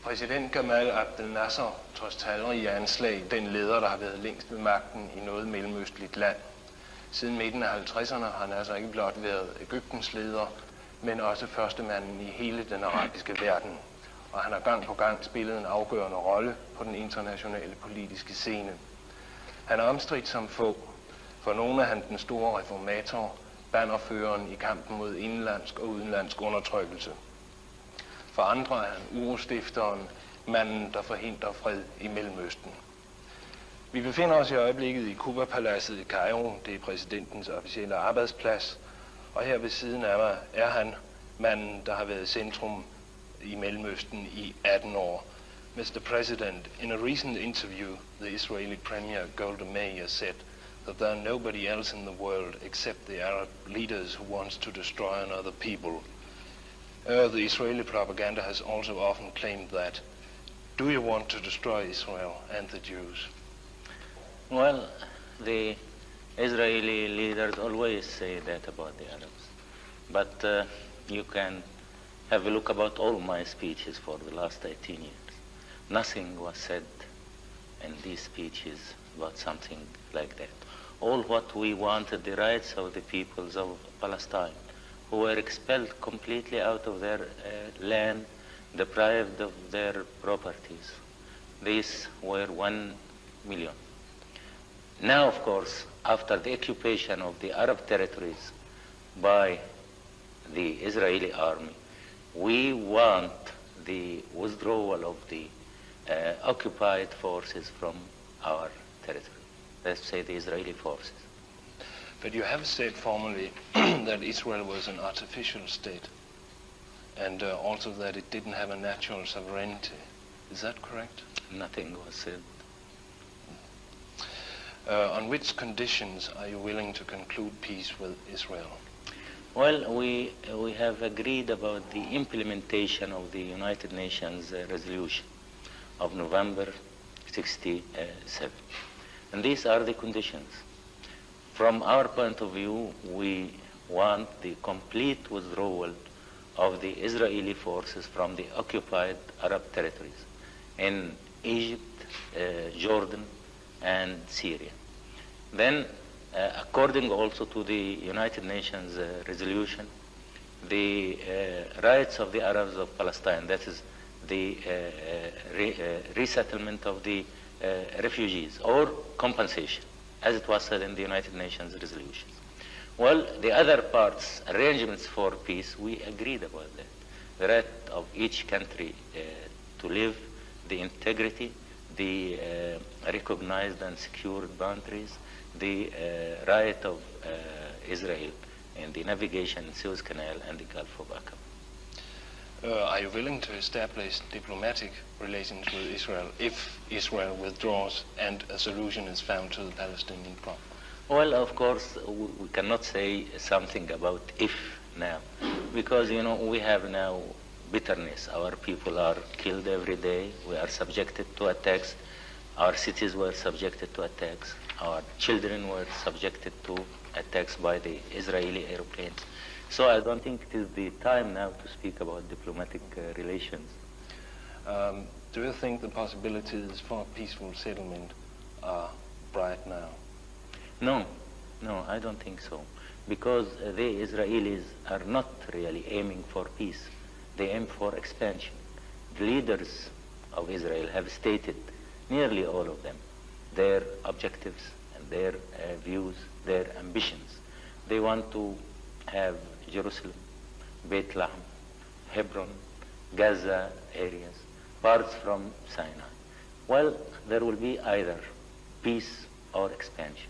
Præsident Jamaal Abdel-Nasser, trods talrige anslag, den leder, der har været længst ved magten i noget mellemøstligt land. Siden midten af 50'erne har han altså ikke blot været Egyptens leder, men også førstemanden i hele den arabiske verden. Og han har gang på gang spillet en afgørende rolle på den internationale politiske scene. Han er omstridt som få. For nogle er han den store reformator, bannerføreren i kampen mod indenlandsk og udenlandsk undertrykkelse. For andre er han urostifteren, manden, der forhindrer fred i Mellemøsten. Vi befinder os i øjeblikket i Cuba-paladset i Kairo. Det er præsidentens officielle arbejdsplads. Og her ved siden af mig er han, manden, der har været centrum i Mellemøsten i 18 år. Mr. President, in a recent interview, the Israeli Premier Golda Meir said that there are nobody else in the world except the Arab leaders who wants to destroy another people. The Israeli propaganda has also often claimed that. Do you want to destroy Israel and the Jews? Well, the Israeli leaders always say that about the Arabs. But you can have a look about all my speeches for the last 18 years. Nothing was said in these speeches about something like that. All what we wanted, the rights of the peoples of Palestine, who were expelled completely out of their land, deprived of their properties. These were 1 million. Now, of course, after the occupation of the Arab territories by the Israeli army, we want the withdrawal of the occupied forces from our territory. Let's say the Israeli forces. But you have said formally that Israel was an artificial state, and also that it didn't have a natural sovereignty. Is that correct? Nothing was said. On which conditions are you willing to conclude peace with Israel? Well, we have agreed about the implementation of the United Nations resolution of November 67. And these are the conditions. From our point of view, we want the complete withdrawal of the Israeli forces from the occupied Arab territories in Egypt, Jordan, and Syria. Then, according also to the United Nations resolution, the rights of the Arabs of Palestine, that is the resettlement of the refugees or compensation, as it was said in the United Nations resolutions. Well, the other parts, arrangements for peace, we agreed about that. The right of each country to live, the integrity, the recognized and secured boundaries, the right of Israel in the navigation in Suez Canal and the Gulf of Aqaba. Are you willing to establish diplomatic relations with Israel if Israel withdraws and a solution is found to the Palestinian problem? Well, of course, we cannot say something about if now, because, you know, we have now bitterness. Our people are killed every day. We are subjected to attacks. Our cities were subjected to attacks. Our children were subjected to attacks by the Israeli airplanes. So I don't think it is the time now to speak about diplomatic relations. Do you think the possibilities for peaceful settlement are bright now? No, I don't think so. Because the Israelis are not really aiming for peace. They aim for expansion. The leaders of Israel have stated, nearly all of them, their objectives and their views, their ambitions. They want to have Jerusalem, Beit Lahem, Hebron, Gaza areas, parts from Sinai. Well, there will be either peace or expansion.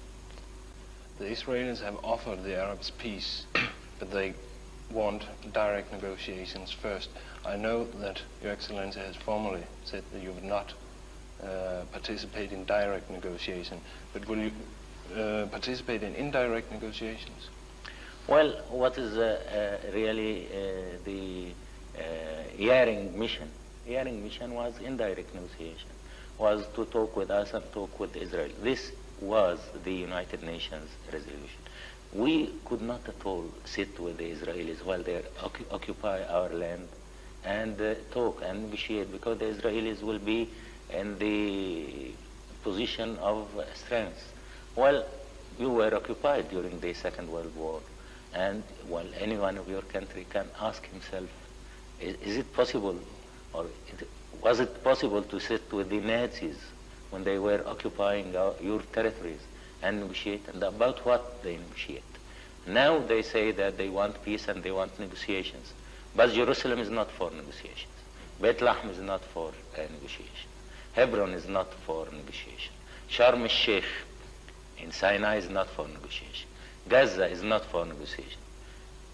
The Israelis have offered the Arabs peace, but they want direct negotiations first. I know that Your Excellency has formally said that you would not participate in direct negotiation, but will you participate in indirect negotiations? Well, what is really the Yaring mission? Yaring mission was indirect negotiation, was to talk with us and talk with Israel. This was the United Nations resolution. We could not at all sit with the Israelis while they occupy our land and talk and negotiate, because the Israelis will be in the position of strength. Well, you were occupied during the Second World War, and well, anyone of your country can ask himself, is it possible, or was it possible to sit with the Nazis when they were occupying your territories and negotiate, and about what they negotiate? Now they say that they want peace and they want negotiations, but Jerusalem is not for negotiations. Beit Lahm is not for negotiation. Hebron is not for negotiation. Sharm el-Sheikh in Sinai is not for negotiation. Gaza is not for negotiation.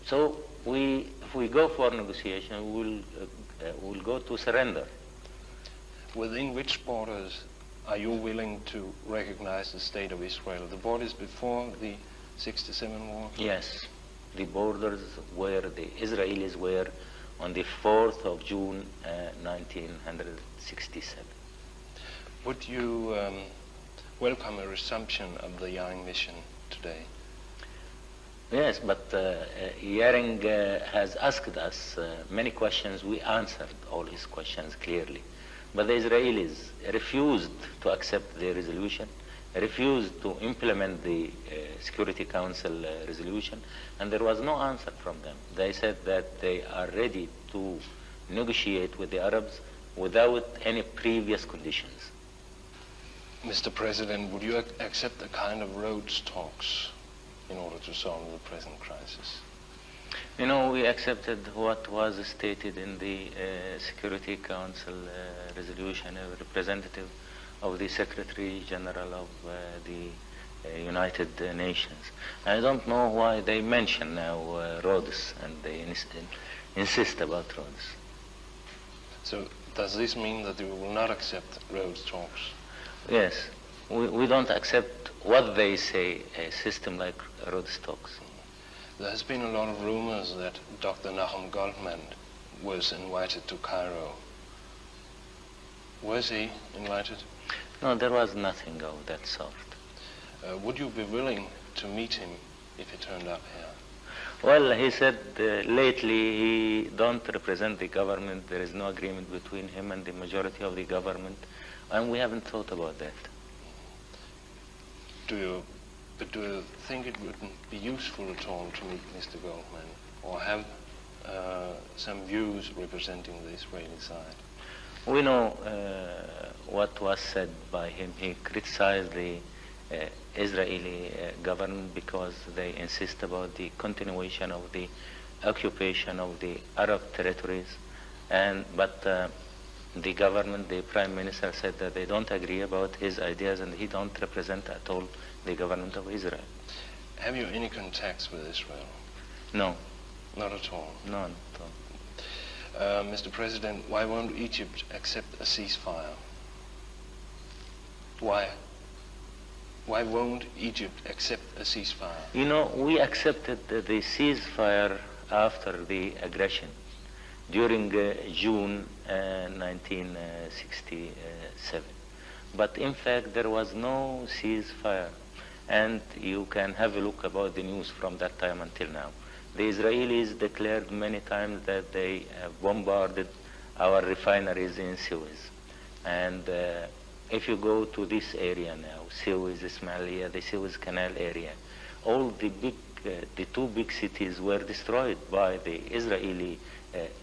So if we go for negotiation, we'll go to surrender. Within which borders are you willing to recognize the state of Israel? The borders before the 67 war? Yes, the borders where the Israelis were on the 4th of June 1967. Would you welcome a resumption of the Yaring mission today? Yes, but Yaring has asked us many questions. We answered all his questions clearly. But the Israelis refused to accept the resolution, refused to implement the Security Council resolution, and there was no answer from them. They said that they are ready to negotiate with the Arabs without any previous conditions. Mr. President, would you accept a kind of Rhodes talks in order to solve the present crisis? You know, we accepted what was stated in the Security Council resolution, a representative of the Secretary General of the United Nations. I don't know why they mention now Rhodes, and they insist about Rhodes. So does this mean that you will not accept Rhodes talks? Yes, we don't accept what they say, a system like Rhodes talks. There has been a lot of rumors that Dr. Nahum Goldman was invited to Cairo. Was he invited? No, there was nothing of that sort. Would you be willing to meet him if he turned up here? Well, he said lately he don't represent the government. There is no agreement between him and the majority of the government, and we haven't thought about that. Do you think it wouldn't be useful at all to meet Mr. Goldman, or have some views representing the Israeli side? We know what was said by him. He criticized the Israeli government because they insist about the continuation of the occupation of the Arab territories, but the government, the Prime Minister, said that they don't agree about his ideas, and he don't represent at all the government of Israel. Have you any contacts with Israel? No. Not at all? None at all. Mr. President, why won't Egypt accept a ceasefire? Why? Why won't Egypt accept a ceasefire? You know, we accepted the ceasefire after the aggression during June 1967. But in fact, there was no ceasefire. And you can have a look about the news from that time until now. The Israelis declared many times that they have bombarded our refineries in Suez. And if you go to this area now, Suez, Ismailia, the Suez Canal area, all the two big cities were destroyed by the Israeli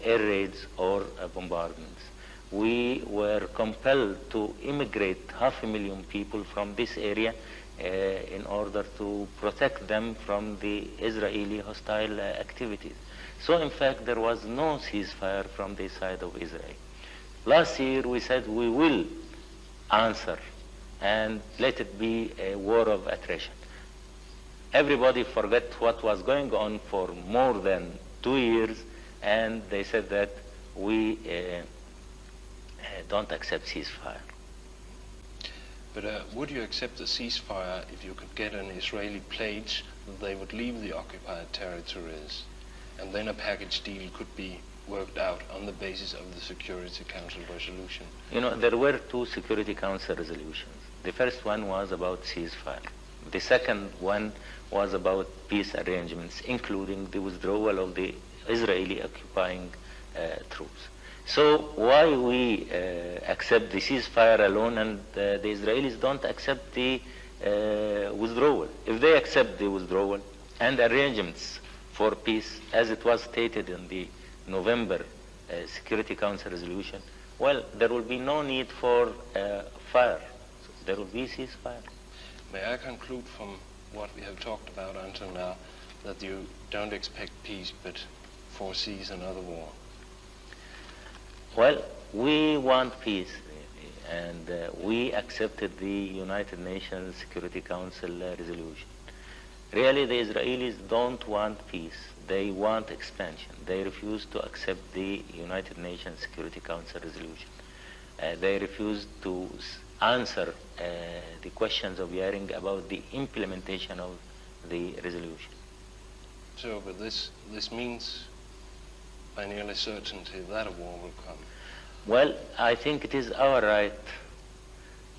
air raids or bombardments. We were compelled to immigrate 500,000 people from this area in order to protect them from the Israeli hostile activities. So in fact, there was no ceasefire from the side of Israel. Last year we said we will answer and let it be a war of attrition. Everybody forgot what was going on for more than 2 years, and they said that we don't accept ceasefire. But would you accept a ceasefire if you could get an Israeli pledge that they would leave the occupied territories, and then a package deal could be worked out on the basis of the Security Council resolution? You know, there were two Security Council resolutions. The first one was about ceasefire. The second one was about peace arrangements, including the withdrawal of the Israeli occupying troops. So why we accept the ceasefire alone and the Israelis don't accept the withdrawal? If they accept the withdrawal and arrangements for peace, as it was stated in the November Security Council resolution, well, there will be no need for fire. So there will be ceasefire. May I conclude from what we have talked about until now that you don't expect peace but foresees another war? Well, we want peace, really, and we accepted the United Nations Security Council resolution. Really, the Israelis don't want peace. They want expansion. They refuse to accept the United Nations Security Council resolution. They refuse to answer the questions of hearing about the implementation of the resolution. So, but this means by nearly certainty that a war will come. Well, I think it is our right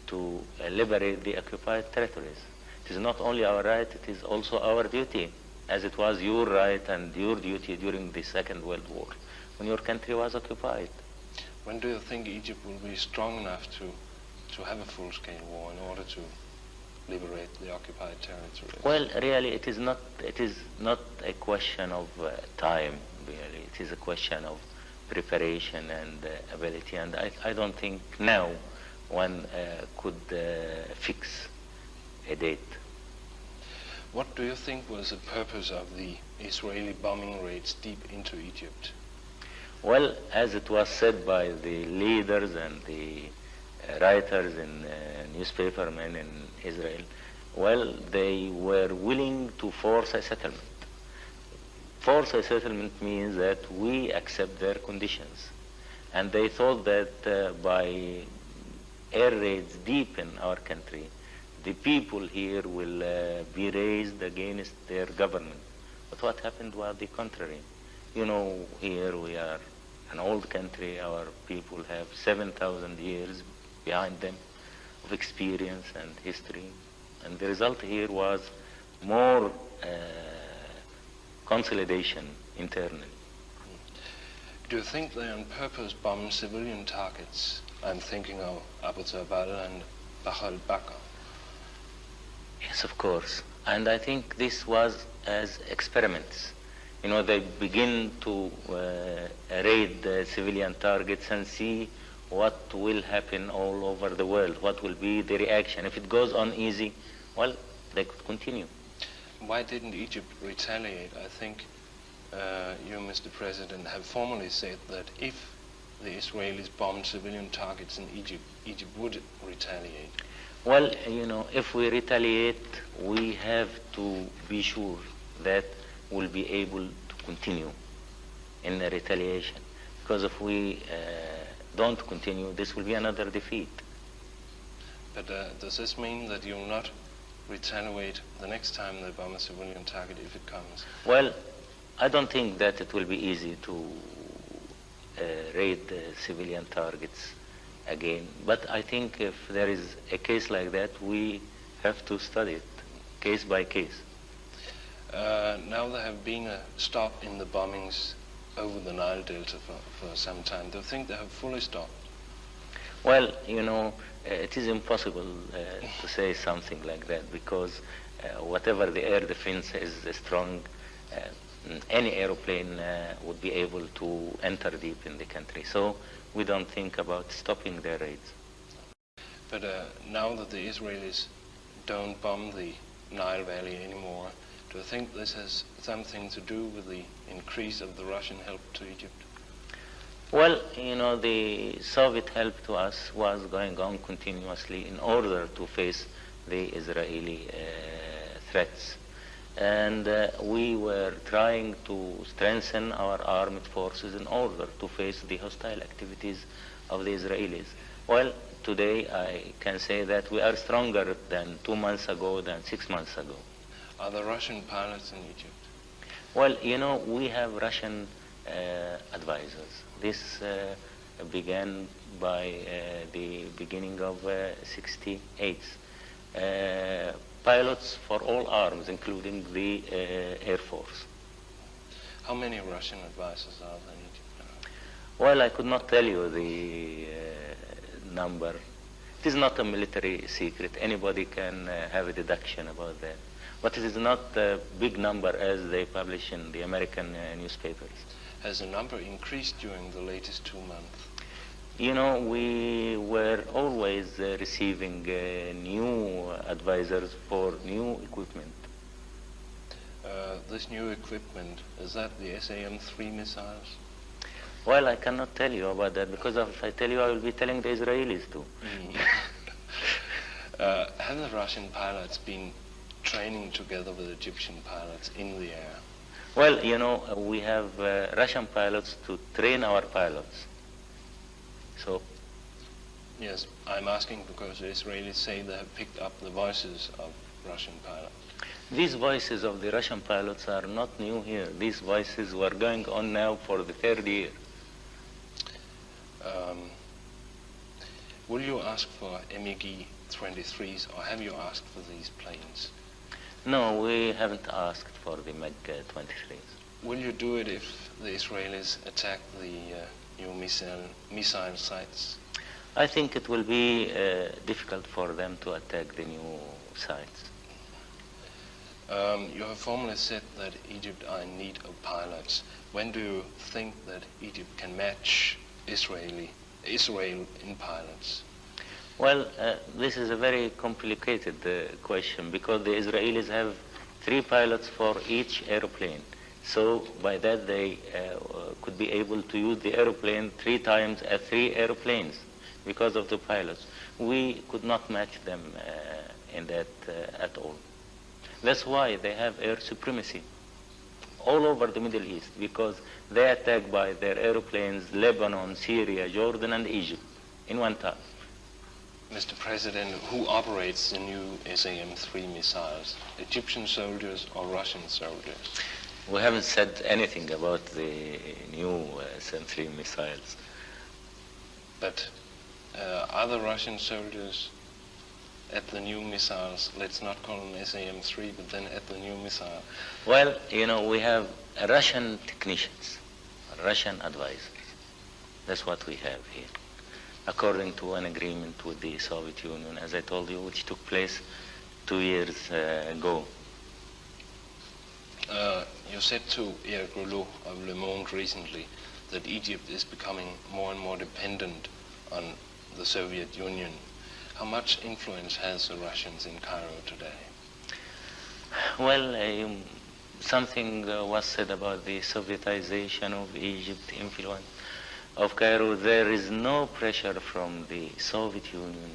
to liberate the occupied territories. It is not only our right, it is also our duty, as it was your right and your duty during the Second World War, when your country was occupied. When do you think Egypt will be strong enough to have a full-scale war in order to liberate the occupied territories? Well, really, it is not a question of time, really. It is a question of preparation and ability, and I don't think now one could fix a date. What do you think was the purpose of the Israeli bombing raids deep into Egypt? Well, as it was said by the leaders and the writers and newspapermen in Israel, well, they were willing to force a settlement. Force a settlement means that we accept their conditions. And they thought that by air raids deep in our country, the people here will be raised against their government. But what happened was the contrary. You know, here we are an old country. Our people have 7,000 years behind them of experience and history. And the result here was more consolidation internally. Do you think they on purpose bombed civilian targets? I'm thinking of Abu Zabal and Bakr. Yes, of course. And I think this was as experiments. You know, they begin to raid the civilian targets and see what will happen all over the world, what will be the reaction. If it goes on easy, well, they could continue. Why didn't Egypt retaliate? I think you, Mr. President, have formally said that if the Israelis bombed civilian targets in Egypt, Egypt would retaliate. Well, you know, if we retaliate, we have to be sure that we'll be able to continue in the retaliation. Because if we don't continue, this will be another defeat. But does this mean that you'll not retaliate the next time they bomb a civilian target if it comes? Well, I don't think that it will be easy to raid civilian targets again. But I think if there is a case like that, we have to study it case by case. Now there have been a stop in the bombings over the Nile Delta for some time. Do you think they have fully stopped? Well, you know, it is impossible to say something like that because whatever the air defense is strong, any aeroplane would be able to enter deep in the country. So we don't think about stopping their raids. But now that the Israelis don't bomb the Nile Valley anymore, do you think this has something to do with the increase of the Russian help to Egypt? Well, you know, the Soviet help to us was going on continuously in order to face the Israeli threats. And we were trying to strengthen our armed forces in order to face the hostile activities of the Israelis. Well, today I can say that we are stronger than 2 months ago, than 6 months ago. Are there Russian pilots in Egypt? Well, you know, we have Russian advisors. This began by the beginning of '68. Pilots for all arms, including the Air Force. How many Russian advisors are there in Egypt now? Well, I could not tell you the number. It is not a military secret. Anybody can have a deduction about that. But it is not a big number as they publish in the American newspapers. Has the number increased during the latest 2 months? You know, we were always receiving new advisors for new equipment. This new equipment, is that the SAM-3 missiles? Well, I cannot tell you about that because if I tell you, I will be telling the Israelis too. Have the Russian pilots been training together with Egyptian pilots in the air? Well, you know, we have Russian pilots to train our pilots. So. Yes, I'm asking because the Israelis say they have picked up the voices of Russian pilots. These voices of the Russian pilots are not new here. These voices were going on now for the 3rd year. Will you ask for MiG-23s or have you asked for these planes? No, we haven't asked for the MiG-23s. Will you do it if the Israelis attack the new missile sites? I think it will be difficult for them to attack the new sites. You have formally said that Egypt are in need of pilots. When do you think that Egypt can match Israel in pilots? Well, this is a very complicated question because the Israelis have 3 pilots for each aeroplane. So by that they could be able to use the aeroplane 3 times at 3 aeroplanes because of the pilots. We could not match them in that at all. That's why they have air supremacy all over the Middle East because they attack by their airplanes Lebanon, Syria, Jordan, and Egypt in one time. Mr. President, who operates the new SAM-3 missiles? Egyptian soldiers or Russian soldiers? We haven't said anything about the new SAM-3 missiles. But are the Russian soldiers at the new missiles, let's not call them SAM-3, but then at the new missile? Well, you know, we have Russian technicians, Russian advisors. That's what we have here, according to an agreement with the Soviet Union, as I told you, which took place 2 years ago. You said to Eric Rouleau of Le Monde recently that Egypt is becoming more and more dependent on the Soviet Union. How much influence has the Russians in Cairo today? Well, something was said about the Sovietization of Egypt, influence of Cairo. There is no pressure from the Soviet Union.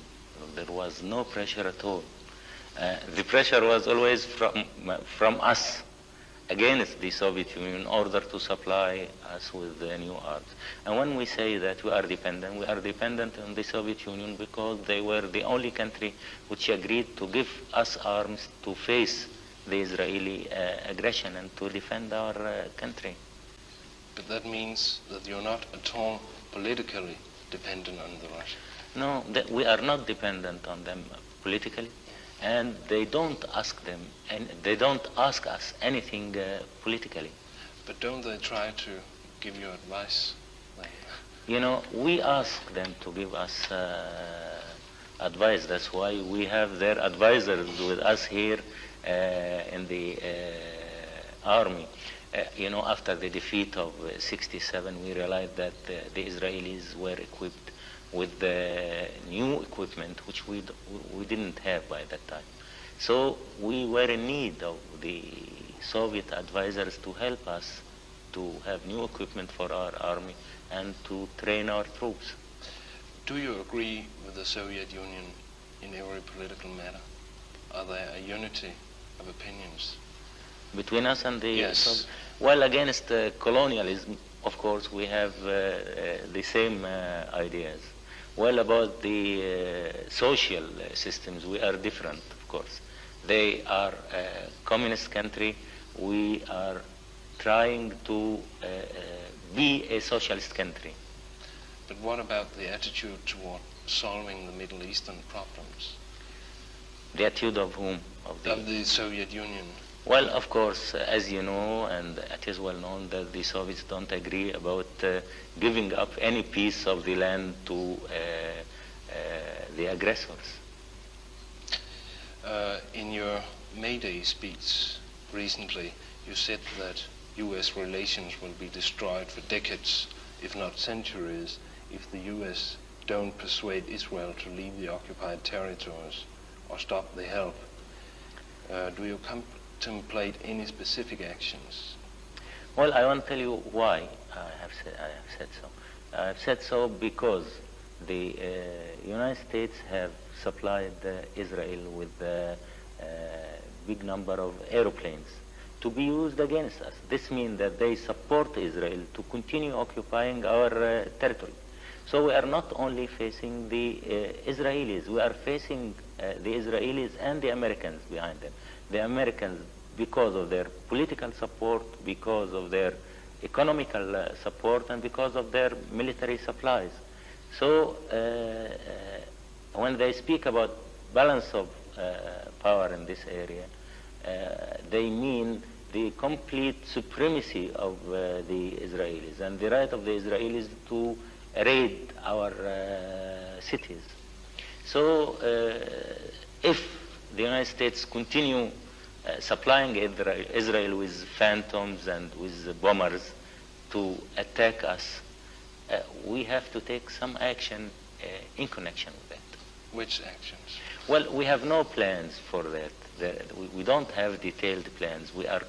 There was no pressure at all. The pressure was always from us against the Soviet Union in order to supply us with the new arms. And when we say that we are dependent on the Soviet Union because they were the only country which agreed to give us arms to face the Israeli aggression and to defend our country. But that means that you're not at all politically dependent on the Russians. No, we are not dependent on them politically. And they don't ask them, and they don't ask us anything politically. But don't they try to give you advice? You know, we ask them to give us advice. That's why we have their advisors with us here in the army. You know, after the defeat of '67, we realized that the Israelis were equipped with the new equipment which we didn't have by that time. So we were in need of the Soviet advisors to help us to have new equipment for our army and to train our troops. Do you agree with the Soviet Union in every political matter? Are there a unity of opinions? Between us and the Yes. Well, against colonialism, of course, we have the same ideas. Well, about the social systems, we are different, of course. They are a communist country. We are trying to be a socialist country. But what about the attitude toward solving the Middle Eastern problems? The attitude of whom? Of the Soviet Union. Well, of course, as you know, and it is well known that the Soviets don't agree about giving up any piece of the land to the aggressors. In your May Day speech recently, you said that U.S. relations will be destroyed for decades, if not centuries, if the U.S. don't persuade Israel to leave the occupied territories or stop the help. Do you contemplate any specific actions? Well, I want to tell you why I have said so. I have said so because the United States have supplied Israel with a big number of aeroplanes to be used against us. This means that they support Israel to continue occupying our territory. So we are not only facing the Israelis, we are facing the Israelis and the Americans behind them. The Americans because of their political support, because of their economical support, and because of their military supplies. So when they speak about balance of power in this area, they mean the complete supremacy of the Israelis and the right of the Israelis to raid our cities. So if the United States continue supplying Israel with phantoms and with bombers to attack us, we have to take some action in connection with that. Which actions? Well, we have no plans for that. We don't have detailed plans. We are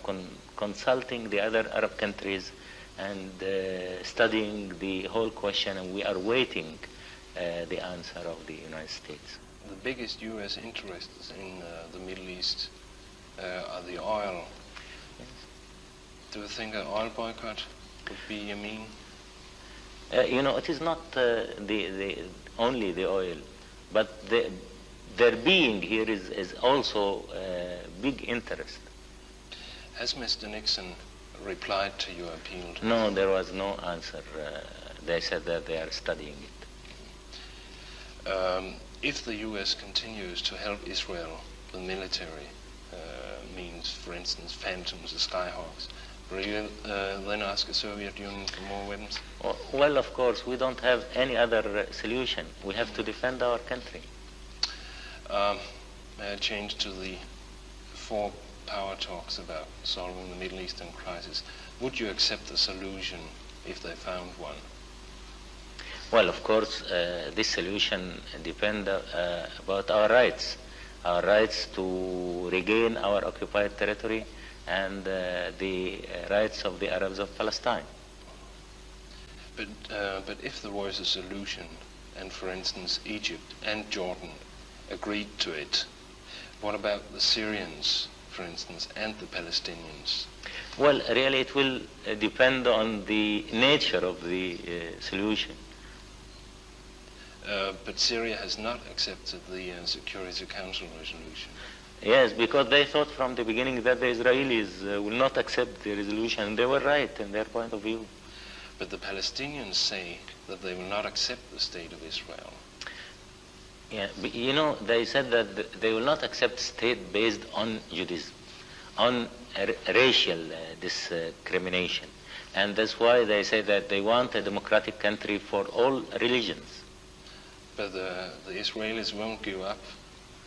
consulting the other Arab countries and studying the whole question, and we are waiting the answer of the United States. The biggest U.S. interests in the Middle East are the oil. Yes. Do you think an oil boycott would be a mean? You know, it is not only the oil, but their being here is also big interest. Has Mr. Nixon replied to your appeal? No, there was no answer. They said that they are studying it. If the U.S. continues to help Israel with military means, for instance, Phantoms, the Skyhawks, will you then ask the Soviet Union for more weapons? Well, of course, we don't have any other solution. We have to defend our country. May I change to the 4 power talks about solving the Middle Eastern crisis? Would you accept the solution if they found one? Well, of course, this solution depends about our rights to regain our occupied territory and the rights of the Arabs of Palestine. But if there was a solution, and for instance Egypt and Jordan agreed to it, what about the Syrians, for instance, and the Palestinians? Well, really it will depend on the nature of the solution. But Syria has not accepted the Security Council resolution. Yes, because they thought from the beginning that the Israelis will not accept the resolution. They were right in their point of view. But the Palestinians say that they will not accept the state of Israel. Yeah, but, you know, they said that they will not accept state based on Judaism, on racial discrimination. And that's why they say that they want a democratic country for all religions. But the Israelis won't give up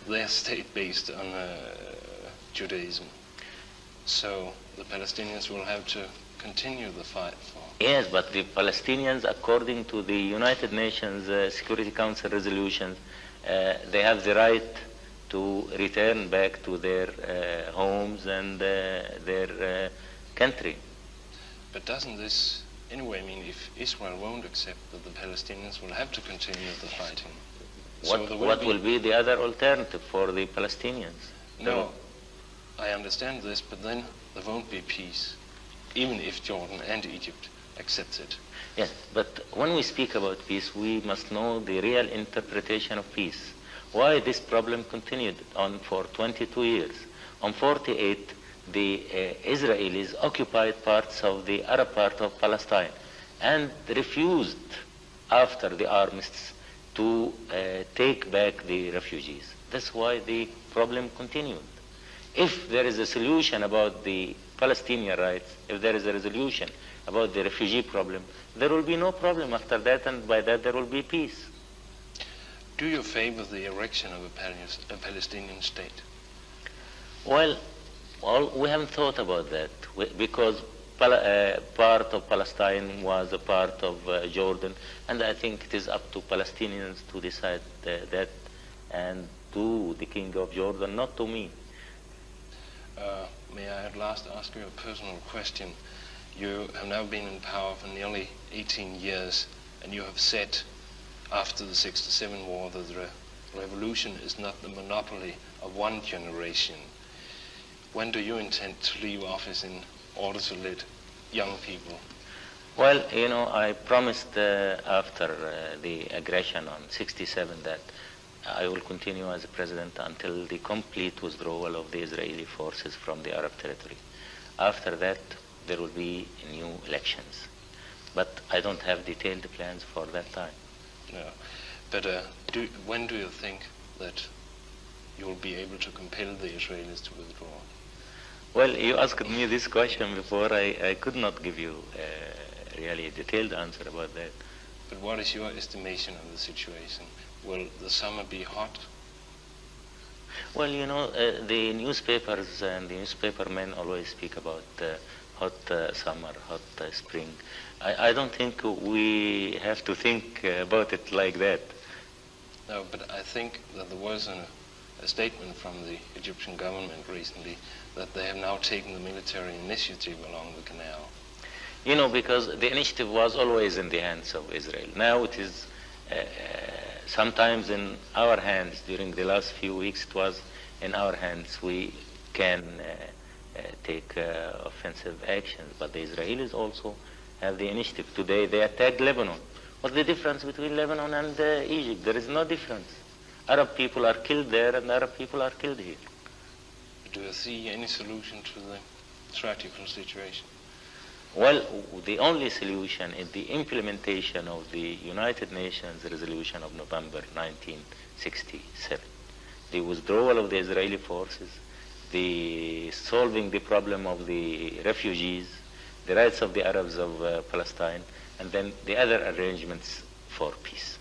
their state based on Judaism. So the Palestinians will have to continue the fight for... Yes, but the Palestinians, according to the United Nations Security Council resolutions, they have the right to return back to their homes and their country. But doesn't this anyway mean if Israel won't accept that the Palestinians will have to continue the fighting? What will be the other alternative for the Palestinians? No, I understand this, but then there won't be peace, even if Jordan and Egypt accept it. Yes, but when we speak about peace, we must know the real interpretation of peace. Why this problem continued on for 22 years? On 48, the Israelis occupied parts of the Arab part of Palestine and refused, after the armistice, to take back the refugees. That's why the problem continued. if there is a solution about the Palestinian rights, if there is a resolution about the refugee problem, there will be no problem after that, and by that there will be peace. Do you favor the erection of a Palestinian state? Well, we haven't thought about that because part of Palestine was a part of Jordan, and I think it is up to Palestinians to decide that, and to the King of Jordan, not to me. May I at last ask you a personal question? You have now been in power for nearly 18 years, and you have said after the 67 war that the revolution is not the monopoly of one generation. When do you intend to leave office in order to lead young people? Well, you know, I promised after the aggression on 67 that I will continue as a president until the complete withdrawal of the Israeli forces from the Arab territory. After that, there will be new elections. But I don't have detailed plans for that time. No. But when do you think that you will be able to compel the Israelis to withdraw? Well, you asked me this question before. I could not give you really a detailed answer about that. But what is your estimation of the situation? Will the summer be hot? Well, you know, the newspapers and the newspapermen always speak about hot summer, hot spring. I don't think we have to think about it like that. No, but I think that there was a statement from the Egyptian government recently that they have now taken the military initiative along the canal. You know, because the initiative was always in the hands of Israel. Now it is sometimes in our hands. During the last few weeks it was in our hands. We can take offensive actions, but the Israelis also have the initiative. Today they attacked Lebanon. What's the difference between Lebanon and Egypt? There is no difference. Arab people are killed there and Arab people are killed here. Do you see any solution to the tragic situation? Well, the only solution is the implementation of the United Nations resolution of November 1967. The withdrawal of the Israeli forces, the solving the problem of the refugees, the rights of the Arabs of Palestine, and then the other arrangements for peace.